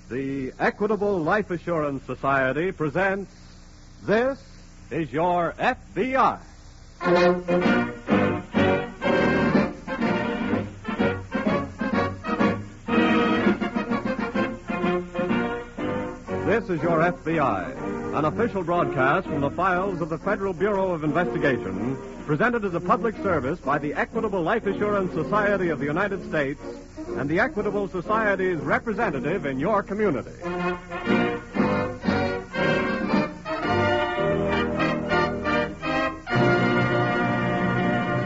The Equitable Life Assurance Society presents This Is Your FBI. This is Your FBI, an official broadcast from the files of the Federal Bureau of Investigation, presented as a public service by the Equitable Life Assurance Society of the United States and the Equitable Society's representative in your community.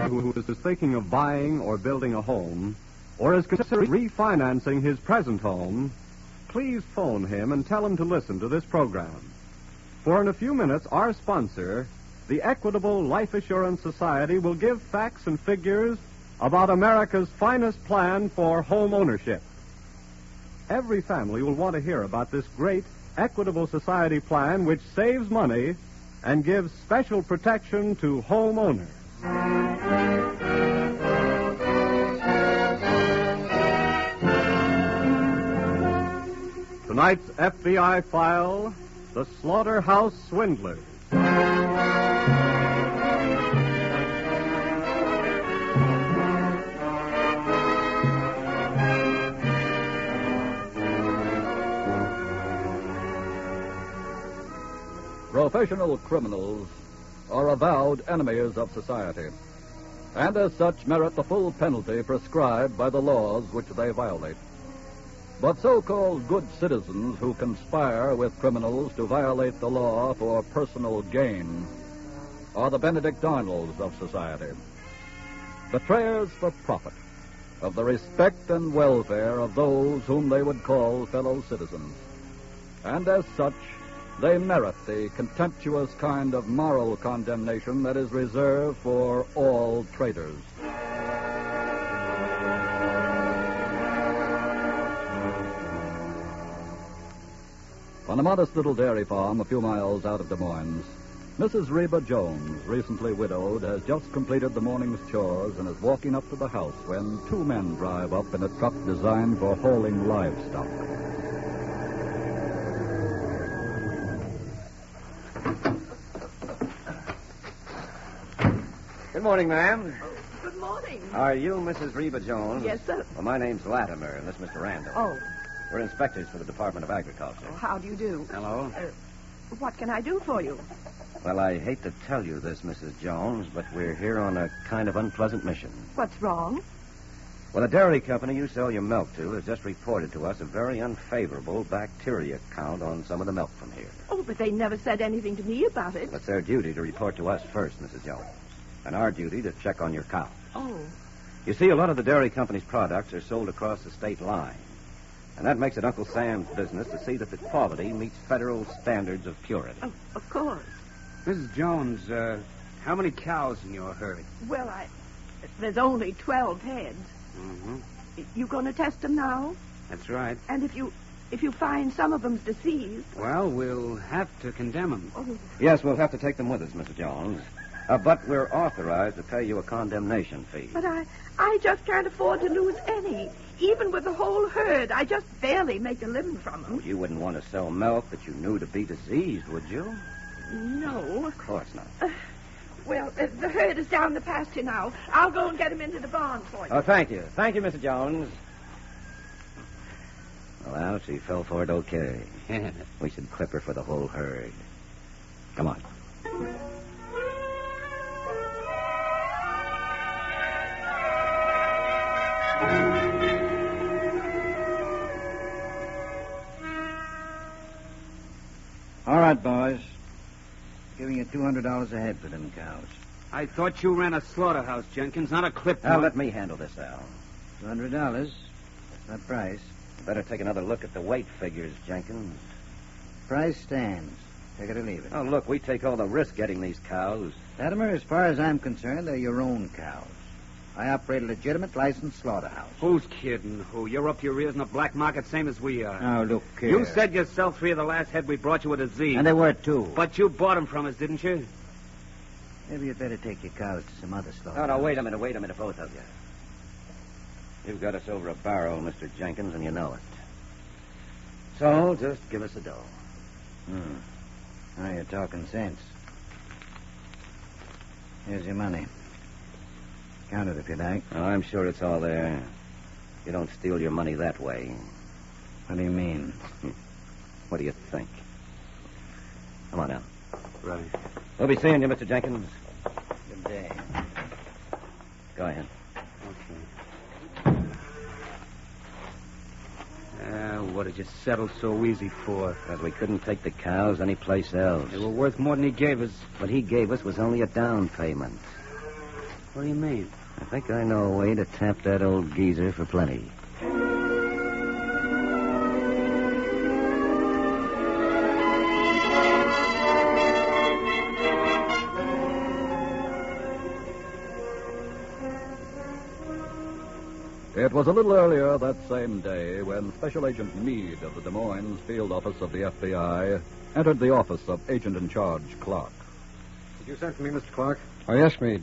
Who is thinking of buying or building a home, or is considering refinancing his present home, please phone him and tell him to listen to this program. For in a few minutes, our sponsor, the Equitable Life Assurance Society, will give facts and figures about America's finest plan for home ownership. Every family will want to hear about this great Equitable Society plan which saves money and gives special protection to home owners. Tonight's FBI file, the Slaughterhouse Swindler. Professional criminals are avowed enemies of society, and as such merit the full penalty prescribed by the laws which they violate. But so-called good citizens who conspire with criminals to violate the law for personal gain are the Benedict Arnolds of society, betrayers for profit of the respect and welfare of those whom they would call fellow citizens. And as such, they merit the contemptuous kind of moral condemnation that is reserved for all traitors. On a modest little dairy farm a few miles out of Des Moines, Mrs. Reba Jones, recently widowed, has just completed the morning's chores and is walking up to the house when two men drive up in a truck designed for hauling livestock. Good morning, ma'am. Good morning. Are you Mrs. Reba Jones? Yes, sir. Well, my name's Latimer, and this is Mr. Randall. Oh. We're inspectors for the Department of Agriculture. Oh, how do you do? Hello. What can I do for you? Well, I hate to tell you this, Mrs. Jones, but we're here on a kind of unpleasant mission. What's wrong? Well, the dairy company you sell your milk to has just reported to us a very unfavorable bacteria count on some of the milk from here. Oh, but they never said anything to me about it. Well, it's their duty to report to us first, Mrs. Jones, and our duty to check on your cow. Oh. You see, a lot of the dairy company's products are sold across the state line. And that makes it Uncle Sam's business to see that the quality meets federal standards of purity. Oh, of course. Mrs. Jones, how many cows in your herd? Well, there's only 12 heads. Mm-hmm. You going to test them now? That's right. And if you find some of them's diseased... Well, we'll have to condemn them. Oh. Yes, we'll have to take them with us, Mrs. Jones. But we're authorized to pay you a condemnation fee. But I just can't afford to lose any. Even with the whole herd, I just barely make a living from them. Well, you wouldn't want to sell milk that you knew to be diseased, would you? No. Of course not. The herd is down the pasture now. I'll go and get him into the barn for you. Oh, thank you. Thank you, Mrs. Jones. Well, she fell for it okay. We should clip her for the whole herd. Come on. All right, boys. Giving you $200 a head for them cows. I thought you ran a slaughterhouse, Jenkins, not a clip. Now, let me handle this, Al. $200. That's my price. You better take another look at the weight figures, Jenkins. Price stands. Take it or leave it. Oh, look, we take all the risk getting these cows. Latimer, as far as I'm concerned, they're your own cows. I operate a legitimate licensed slaughterhouse. Who's kidding? Who? You're up your ears in the black market, same as we are. Now, look here. You said yourself 3 of the last head we brought you were diseased. And there were 2. But you bought them from us, didn't you? Maybe you'd better take your cows to some other No, slaughterhouse. wait a minute, both of you. You've got us over a barrel, Mr. Jenkins, and you know it. So, just give us the dough. Now you're talking sense. Here's your money. Count it if you like. Oh, I'm sure it's all there. You don't steal your money that way. What do you mean? What do you think? Come on now. Right. We'll be seeing you, Mr. Jenkins. Good day. Go ahead. Okay. What did you settle so easy for? Because we couldn't take the cows anyplace else. They were worth more than he gave us. What he gave us was only a down payment. What do you mean? I think I know a way to tap that old geezer for plenty. It was a little earlier that same day when Special Agent Meade of the Des Moines Field Office of the FBI entered the office of Agent in Charge Clark. Did you send for me, Mr. Clark? Oh, yes, Meade.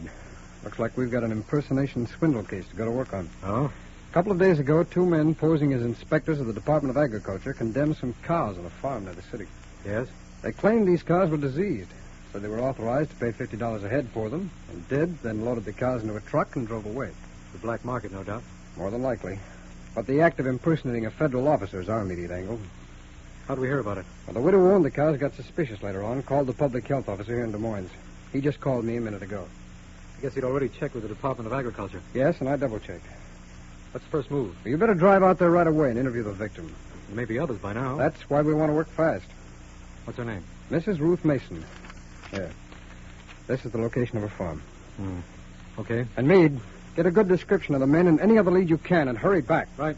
Looks like we've got an impersonation swindle case to go to work on. Oh? A couple of days ago, 2 men posing as inspectors of the Department of Agriculture condemned some cows on a farm near the city. Yes? They claimed these cows were diseased, so they were authorized to pay $50 a head for them, and did, then loaded the cows into a truck and drove away. The black market, no doubt. More than likely. But the act of impersonating a federal officer is our immediate angle. How'd we hear about it? Well, the widow who owned the cows got suspicious later on, called the public health officer here in Des Moines. He just called me a minute ago. I guess he'd already checked with the Department of Agriculture. Yes, and I double-checked. What's the first move? Well, you better drive out there right away and interview the victim. There may be others by now. That's why we want to work fast. What's her name? Mrs. Ruth Mason. There. This is the location of her farm. Okay. And Meade, get a good description of the men and any other lead you can, and hurry back. Right.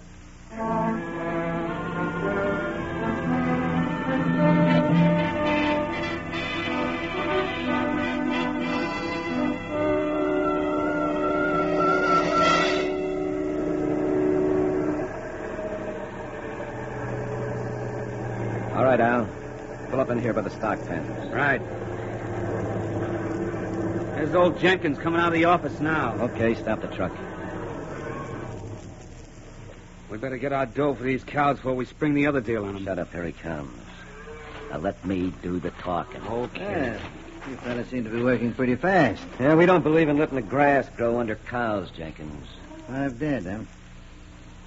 All right, Al. Pull up in here by the stock pens. Right. There's old Jenkins coming out of the office now. Okay, stop the truck. We better get our dough for these cows before we spring the other deal on them. Shut up, here he comes. Now let me do the talking. Okay. You fellas seem to be working pretty fast. Yeah, we don't believe in letting the grass grow under cows, Jenkins. 5 dead, huh?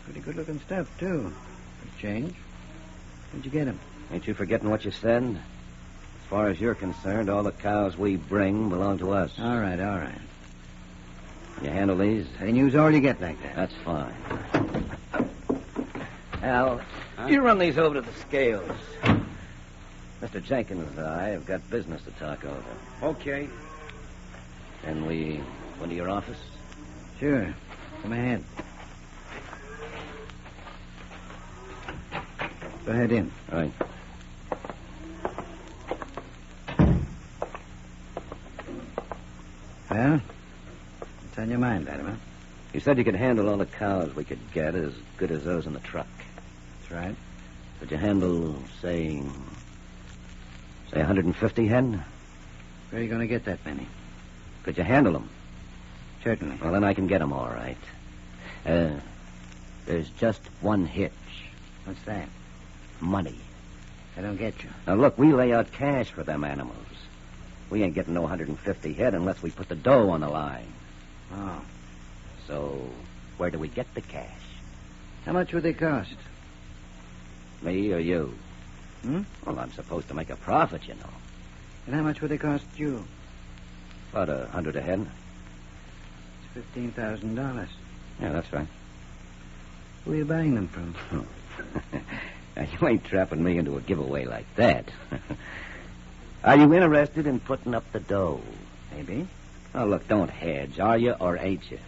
Pretty good-looking stuff, too. Good change. Where'd you get them? Ain't you forgetting what you said? As far as you're concerned, all the cows we bring belong to us. All right. You handle these? I can use all you get like that. That's fine. Al, you run these over to the scales. Mr. Jenkins and I have got business to talk over. Okay. Can we go into your office? Sure. Come ahead. Go ahead in. All right. Well, what's on your mind, Latimer? You said you could handle all the cows we could get as good as those in the truck. That's right. Could you handle, say 150 hen? Where are you going to get that many? Could you handle them? Certainly. Well, then I can get them all right. There's just one hitch. What's that? Money. I don't get you. Now, look, we lay out cash for them animals. We ain't getting no 150 head unless we put the dough on the line. Oh. So, where do we get the cash? How much would they cost? Me or you? Hmm? Well, I'm supposed to make a profit, you know. And how much would they cost you? About 100 a head. It's $15,000. Yeah, that's right. Who are you buying them from? Now, you ain't trapping me into a giveaway like that. Are you interested in putting up the dough? Maybe. Oh, look, don't hedge, are you or ain't you?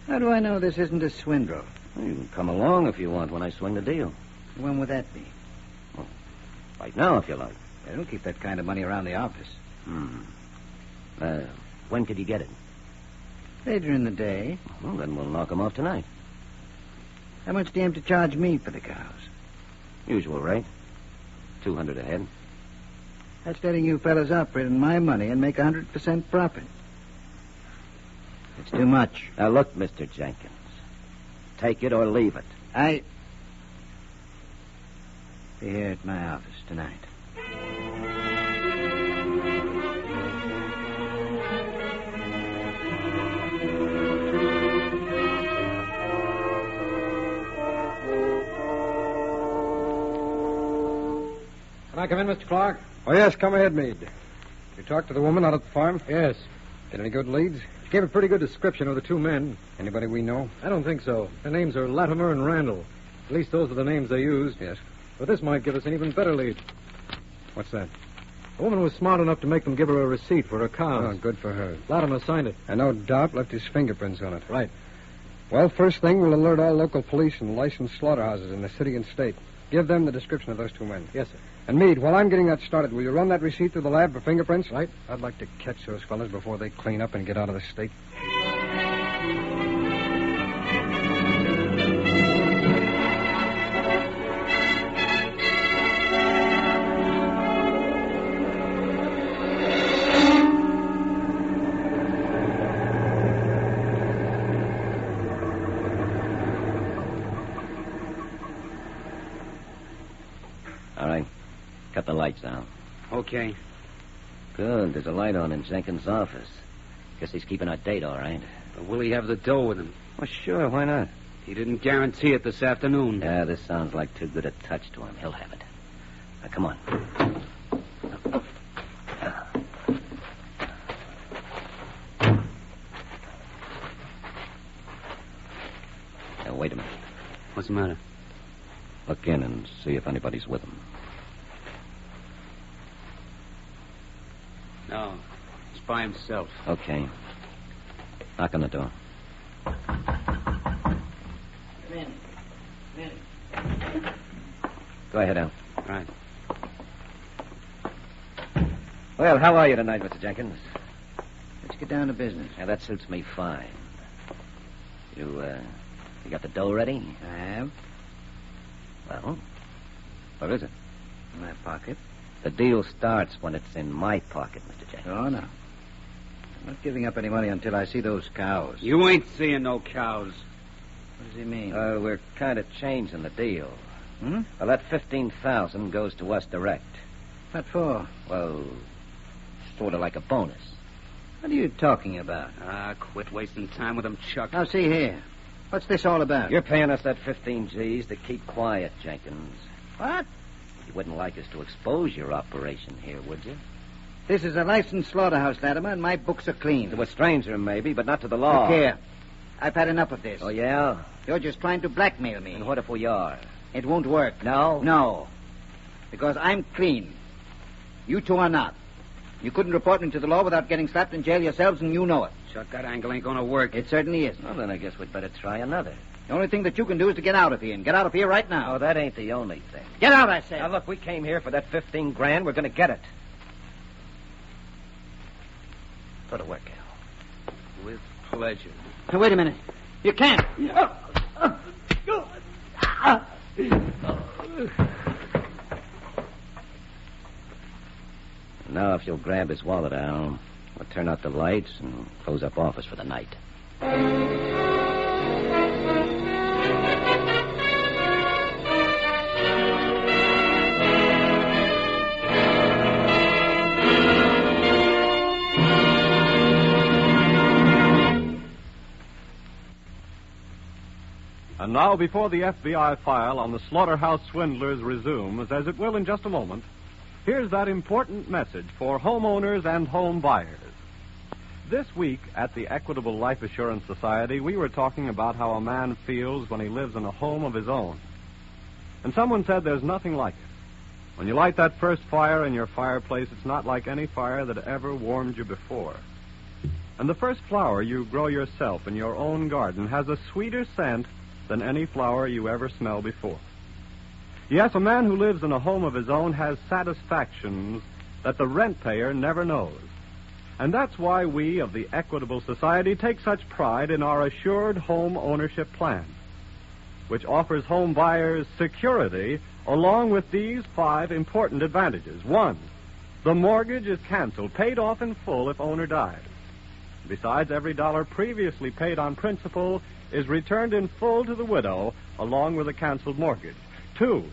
How do I know this isn't a swindle? Well, you can come along if you want when I swing the deal. When would that be? Right now, if you like. I don't keep that kind of money around the office. When could you get it? Later in the day. Well, then we'll knock 'em off tonight. How much do you have to charge me for the cows? Usual rate. 200 a head. That's letting you fellas operate on my money and make 100% profit. It's too much. Now, look, Mr. Jenkins. Take it or leave it. Be here at my office tonight. Can I come in, Mr. Clark? Oh, yes, come ahead, Meade. You talked to the woman out at the farm? Yes. Get any good leads? She gave a pretty good description of the two men. Anybody we know? I don't think so. Their names are Latimer and Randall. At least those are the names they used. Yes. But this might give us an even better lead. What's that? The woman was smart enough to make them give her a receipt for her cows. Oh, good for her. Latimer signed it. And no doubt left his fingerprints on it. Right. Well, first thing, we'll alert all local police and licensed slaughterhouses in the city and state. Give them the description of those two men. Yes, sir. And Meade, while I'm getting that started, will you run that receipt through the lab for fingerprints? Right. I'd like to catch those fellas before they clean up and get out of the state. All right. Cut the lights down. Okay. Good. There's a light on in Jenkins' office. Guess he's keeping our date, all right. But will he have the dough with him? Well, sure. Why not? He didn't guarantee it this afternoon. Yeah, this sounds like too good a touch to him. He'll have it. Now, come on. Now, wait a minute. What's the matter? Look in and see if anybody's with him. No. He's by himself. Okay. Knock on the door. Come in. Come in. Go ahead, Al. Right. Well, how are you tonight, Mr. Jenkins? Let's get down to business. Yeah, that suits me fine. You got the dough ready? I have. Well, where is it? In my pocket. The deal starts when it's in my pocket, Mr. Jenkins. Oh, no. I'm not giving up any money until I see those cows. You ain't seeing no cows. What does he mean? We're kind of changing the deal. Hmm? Well, that $15,000 goes to us direct. What for? Well, sort of like a bonus. What are you talking about? Ah, quit wasting time with him, Chuck. Now, see here. What's this all about? You're paying us that 15 G's to keep quiet, Jenkins. What? You wouldn't like us to expose your operation here, would you? This is a licensed slaughterhouse, Latimer, and my books are clean. To a stranger, maybe, but not to the law. Look here. I've had enough of this. Oh, yeah? You're just trying to blackmail me. And what if we are? It won't work. No? No. Because I'm clean. You two are not. You couldn't report me to the law without getting slapped in jail yourselves, and you know it. Chuck, that angle ain't gonna work. It certainly isn't. Well, then I guess we'd better try another. The only thing that you can do is to get out of here, and get out of here right now. Oh, that ain't the only thing. Get out, I said. Now, look, we came here for that 15 grand. We're going to get it. Go to work, Al. With pleasure. Now, wait a minute. You can't. Now, if you'll grab his wallet, Al, we'll turn out the lights and close up office for the night. And now, before the FBI file on the Slaughterhouse Swindlers resumes, as it will in just a moment, here's that important message for homeowners and home buyers. This week at the Equitable Life Assurance Society, we were talking about how a man feels when he lives in a home of his own. And someone said there's nothing like it. When you light that first fire in your fireplace, it's not like any fire that ever warmed you before. And the first flower you grow yourself in your own garden has a sweeter scent than any flower you ever smelled before. Yes, a man who lives in a home of his own has satisfactions that the rent payer never knows. And that's why we of the Equitable Society take such pride in our assured home ownership plan, which offers home buyers security along with these 5 important advantages. 1, the mortgage is canceled, paid off in full if owner dies. Besides, every dollar previously paid on principal is returned in full to the widow along with a canceled mortgage. 2,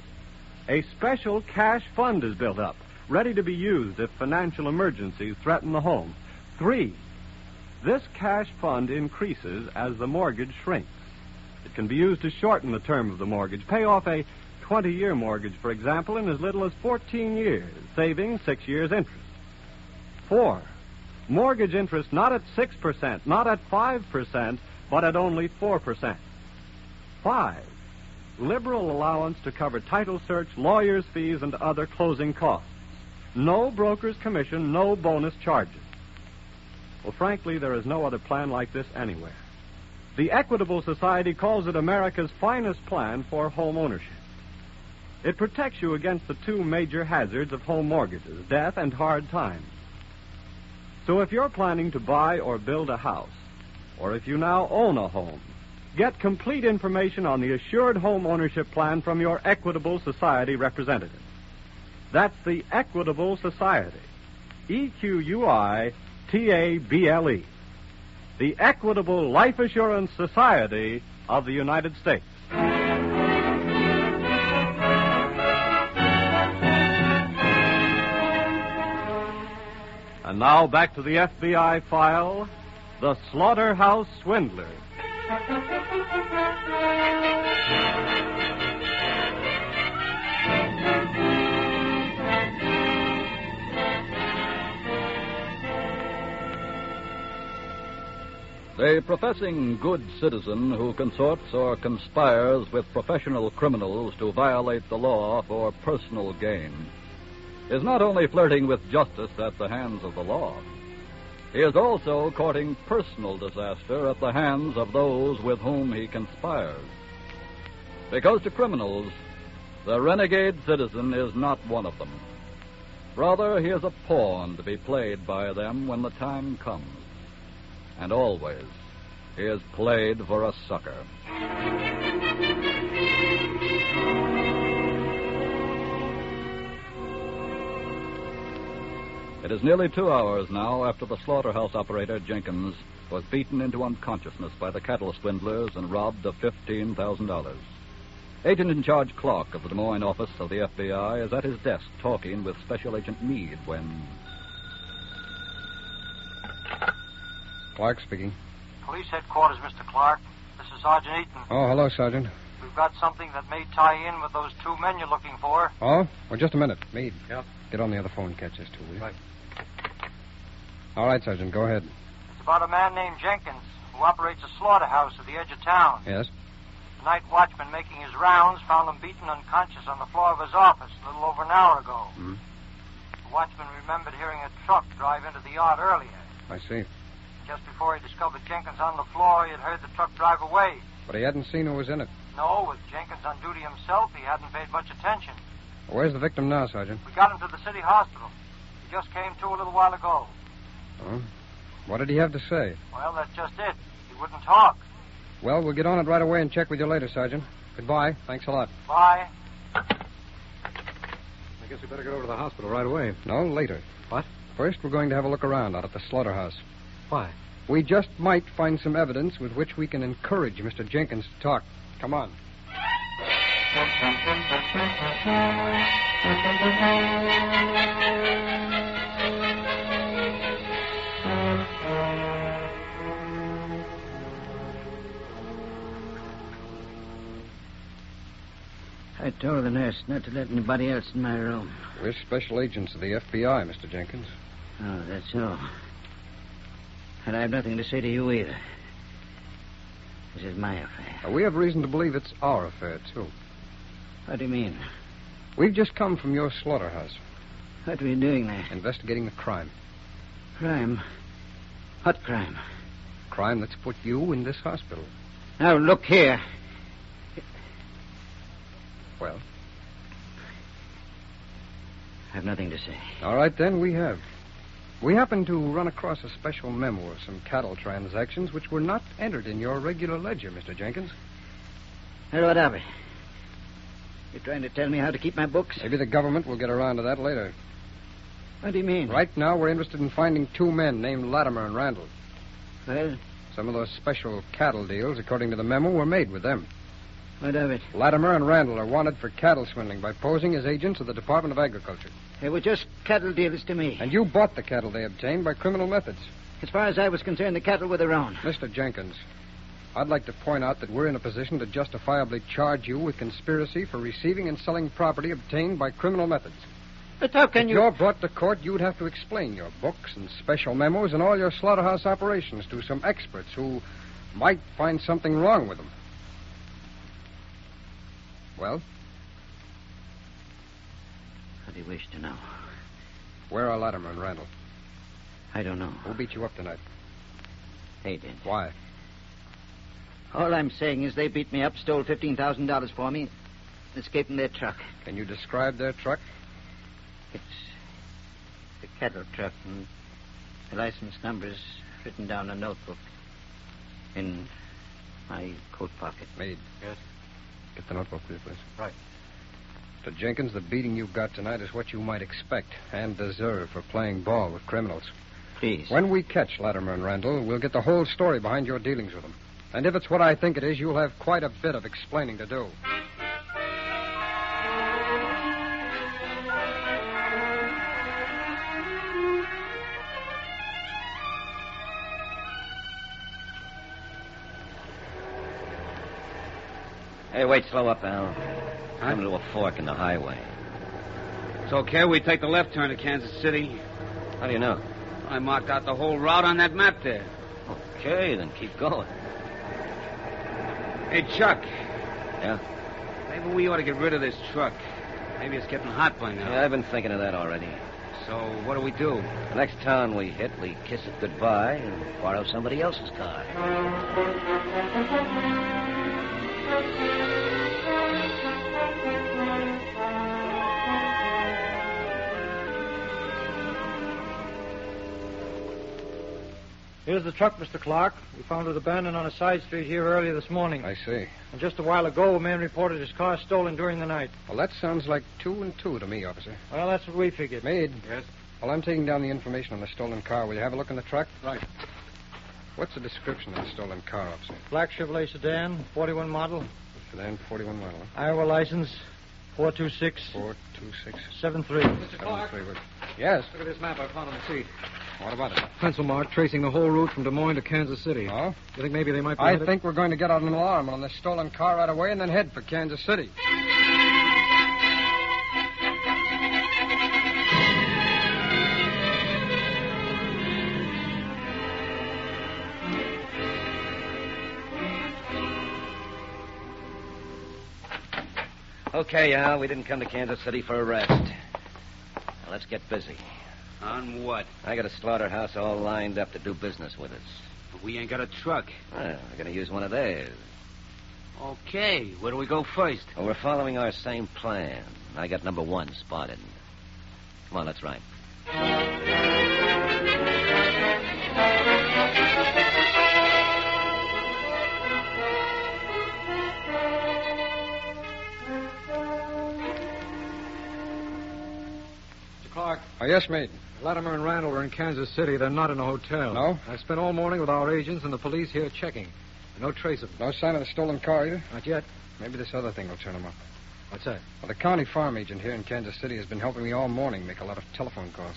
a special cash fund is built up, ready to be used if financial emergencies threaten the home. 3, this cash fund increases as the mortgage shrinks. It can be used to shorten the term of the mortgage, pay off a 20-year mortgage, for example, in as little as 14 years, saving 6 years' interest. 4, mortgage interest not at 6%, not at 5%, but at only 4%. 5, liberal allowance to cover title search, lawyer's fees, and other closing costs. No broker's commission, no bonus charges. Well, frankly, there is no other plan like this anywhere. The Equitable Society calls it America's finest plan for home ownership. It protects you against the 2 major hazards of home mortgages, death and hard times. So if you're planning to buy or build a house, or if you now own a home, get complete information on the Assured Home Ownership Plan from your Equitable Society representative. That's the Equitable Society. EQUITABLE. The Equitable Life Assurance Society of the United States. And now back to the FBI file, The Slaughterhouse Swindler. The professing good citizen who consorts or conspires with professional criminals to violate the law for personal gain is not only flirting with justice at the hands of the law, he is also courting personal disaster at the hands of those with whom he conspires. Because to criminals, the renegade citizen is not one of them. Rather, he is a pawn to be played by them when the time comes. And always, he is played for a sucker. It is nearly 2 hours now after the slaughterhouse operator, Jenkins, was beaten into unconsciousness by the cattle swindlers and robbed of $15,000. Agent in charge Clark of the Des Moines office of the FBI is at his desk talking with Special Agent Meade when... Clark speaking. Police headquarters, Mr. Clark. This is Sergeant Eaton. Oh, hello, Sergeant. We've got something that may tie in with those 2 men you're looking for. Oh? Well, just a minute. Meade. Yeah? Get on the other phone and catch us two, will you? Right. All right, Sergeant, go ahead. It's about a man named Jenkins who operates a slaughterhouse at the edge of town. Yes? The night watchman making his rounds found him beaten unconscious on the floor of his office a little over an hour ago. Hmm? The watchman remembered hearing a truck drive into the yard earlier. I see. Just before he discovered Jenkins on the floor, he had heard the truck drive away. But he hadn't seen who was in it. No, with Jenkins on duty himself, he hadn't paid much attention. Where's the victim now, Sergeant? We got him to the city hospital. He just came to a little while ago. Oh? What did he have to say? Well, that's just it. He wouldn't talk. Well, we'll get on it right away and check with you later, Sergeant. Goodbye. Thanks a lot. Bye. I guess we better get over to the hospital right away. No, later. What? First, we're going to have a look around out at the slaughterhouse. Why? We just might find some evidence with which we can encourage Mr. Jenkins to talk. Come on. I told the nurse not to let anybody else in my room. We're special agents of the FBI, Mr. Jenkins. Oh, that's so. And I have nothing to say to you either. This is my affair. We have reason to believe it's our affair, too. What do you mean? We've just come from your slaughterhouse. What were you doing there? Investigating the crime. Crime? What crime? Crime that's put you in this hospital. Now, look here. Well? I have nothing to say. All right, then, we have. We happened to run across a special memo of some cattle transactions which were not entered in your regular ledger, Mr. Jenkins. Well, what of it? You trying to tell me how to keep my books? Maybe the government will get around to that later. What do you mean? Right now, we're interested in finding 2 men named Latimer and Well? Some of those special cattle deals, according to the memo, were made with them. What of it? Latimer and Randall are wanted for cattle swindling by posing as agents of the Department of Agriculture. They were just cattle dealers to me. And you bought the cattle they obtained by criminal methods. As far as I was concerned, the cattle were their own. Mr. Jenkins, I'd like to point out that we're in a position to justifiably charge you with conspiracy for receiving and selling property obtained by criminal methods. But how can If you're brought to court, you would have to explain your books and special memos and all your slaughterhouse operations to some experts who might find something wrong with them. Well? What do you wish to know? Where are Latimer and Randall? I don't know. Who beat you up tonight? They did. Why? All I'm saying is they beat me up, stole $15,000 for me, and escaped in their truck. Can you describe their truck? It's the cattle truck, and the license number's written down in a notebook in my coat pocket. Meade. Yes? Get the notebook, will you, please? Right. Mr. Jenkins, the beating you got tonight is what you might expect and deserve for playing ball with criminals. Please. When we catch Latimer and Randall, we'll get the whole story behind your dealings with them. And if it's what I think it is, you'll have quite a bit of explaining to do. Hey, wait, slow up, Al. Come to a fork in the highway. It's okay. We take the left turn to Kansas City. How do you know? I marked out the whole route on that map there. Okay, then keep going. Hey, Chuck. Yeah? Maybe we ought to get rid of this truck. Maybe it's getting hot by now. Yeah, I've been thinking of that already. So what do we do? The next town we hit, we kiss it goodbye and borrow somebody else's car. Here's the truck, Mr. Clark. We found it abandoned on a side street here earlier this morning. I see. And just a while ago, a man reported his car stolen during the night. Well, that sounds like 2 and 2 to me, officer. Well, that's what we figured. Meade. Yes? Well, I'm taking down the information on the stolen car. Will you have a look in the truck? Right. What's the description of the stolen car, officer? Black Chevrolet sedan, 41 model. Sedan 41 model. Iowa license, 426. 426. 73. Mr. Clark, 73. Yes. look at this map I found on the seat. What about it? Pencil mark tracing the whole route from Des Moines to Kansas City. Oh? You think maybe they might be I headed- think we're going to get out an alarm on this stolen car right away and then head for Kansas City. Okay, Al, we didn't come to Kansas City for a rest. Now, let's get busy. On what? I got a slaughterhouse all lined up to do business with us. We ain't got a truck. Well, we're going to use one of theirs. Okay, where do we go first? Well, we're following our same plan. I got number 1 spotted. Come on, let's ride. Mr. Clark, Oh, yes, mate. Latimer and Randall are in Kansas City. They're not in a hotel. No? I spent all morning with our agents and the police here checking. No trace of them. No sign of the stolen car either? Not yet. Maybe this other thing will turn them up. What's that? Well, the county farm agent here in Kansas City has been helping me all morning make a lot of telephone calls.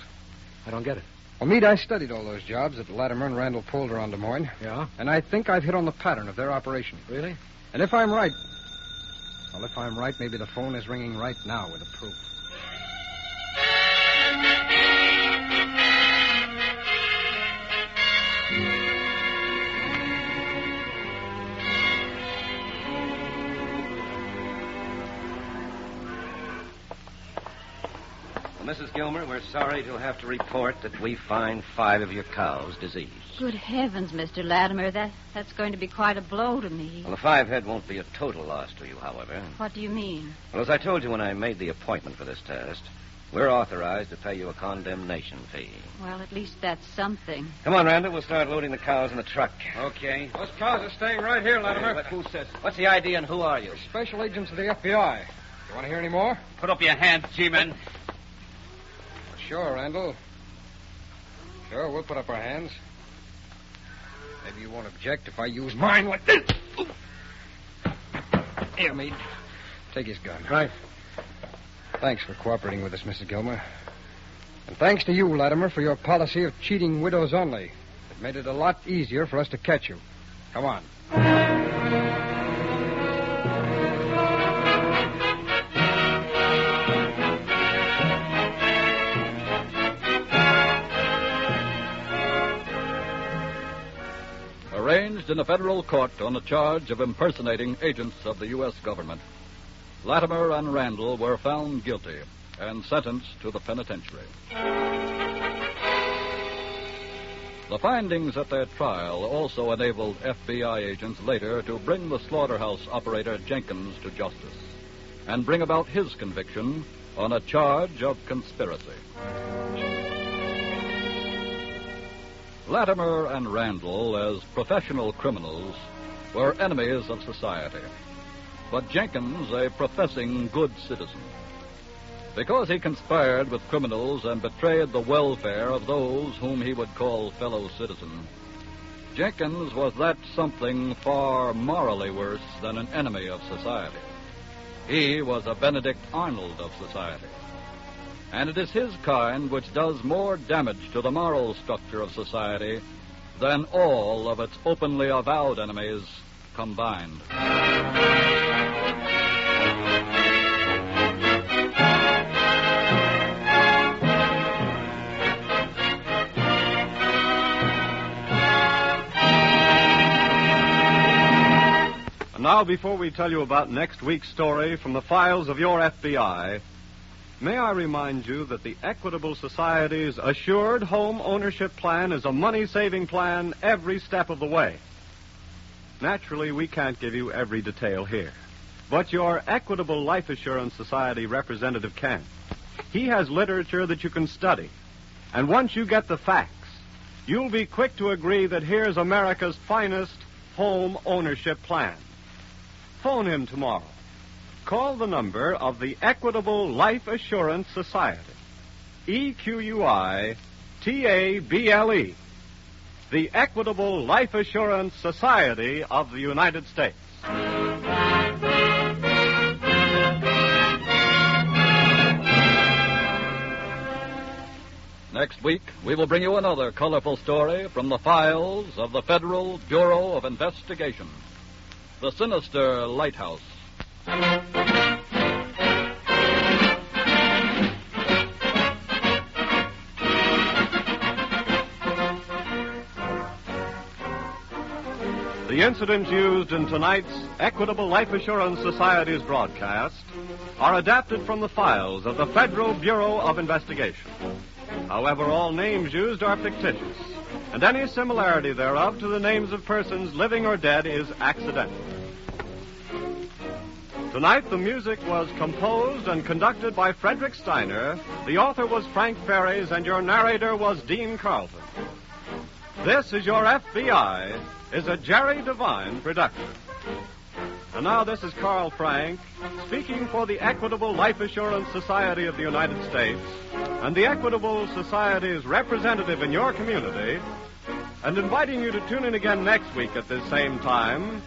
I don't get it. Well, Meade, I studied all those jobs that Latimer and Randall pulled around Des Moines, Yeah? and I think I've hit on the pattern of their operation. Really? And if I'm right... Well, if I'm right, maybe the phone is ringing right now with the proof. Well, Mrs. Gilmer, we're sorry to have to report that we find 5 of your cows diseased. Good heavens, Mr. Latimer. That's going to be quite a blow to me. Well, the 5 head won't be a total loss to you, however. What do you mean? Well, as I told you when I made the appointment for this test, we're authorized to pay you a condemnation fee. Well, at least that's something. Come on, Randall. We'll start loading the cows in the truck. Okay. Those cows are staying right here, Latimer. But who says? What's the idea and who are you? Special agents of the FBI. You want to hear any more? Put up your hands, G-men. Sure, Randall. Sure, we'll put up our hands. Maybe you won't object if I use mine like this. Here, Meade. Take his gun. Right. Thanks for cooperating with us, Mrs. Gilmer. And thanks to you, Latimer, for your policy of cheating widows only. It made it a lot easier for us to catch you. Come on. Arraigned in a federal court on a charge of impersonating agents of the U.S. government, Latimer and Randall were found guilty and sentenced to the penitentiary. The findings at their trial also enabled FBI agents later to bring the slaughterhouse operator Jenkins to justice and bring about his conviction on a charge of conspiracy. Latimer and Randall, as professional criminals, were enemies of society, but Jenkins a professing good citizen. Because he conspired with criminals and betrayed the welfare of those whom he would call fellow citizens, Jenkins was that something far morally worse than an enemy of society. He was a Benedict Arnold of society. And it is his kind which does more damage to the moral structure of society than all of its openly avowed enemies combined. And now, before we tell you about next week's story from the files of your FBI, may I remind you that the Equitable Society's Assured Home Ownership Plan is a money-saving plan every step of the way. Naturally, we can't give you every detail here, but your Equitable Life Assurance Society representative can. He has literature that you can study, and once you get the facts, you'll be quick to agree that here's America's finest home ownership plan. Phone him tomorrow. Call the number of the Equitable Life Assurance Society. EQUITABLE. The Equitable Life Assurance Society of the United States. Next week, we will bring you another colorful story from the files of the Federal Bureau of Investigation, The Sinister Lighthouse. The incidents used in tonight's Equitable Life Assurance Society's broadcast are adapted from the files of the Federal Bureau of Investigation. However, all names used are fictitious, and any similarity thereof to the names of persons living or dead is accidental. Tonight, the music was composed and conducted by Frederick Steiner, the author was Frank Ferries, and your narrator was Dean Carlton. This is Your FBI is a Jerry Devine production. And now this is Carl Frank, speaking for the Equitable Life Assurance Society of the United States and the Equitable Society's representative in your community, and inviting you to tune in again next week at this same time,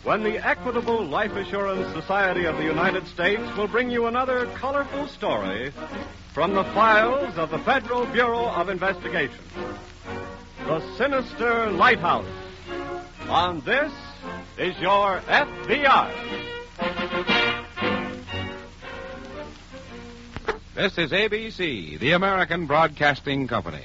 when the Equitable Life Assurance Society of the United States will bring you another colorful story from the files of the Federal Bureau of Investigation, The Sinister Lighthouse. On This is Your FBI. This is ABC, the American Broadcasting Company.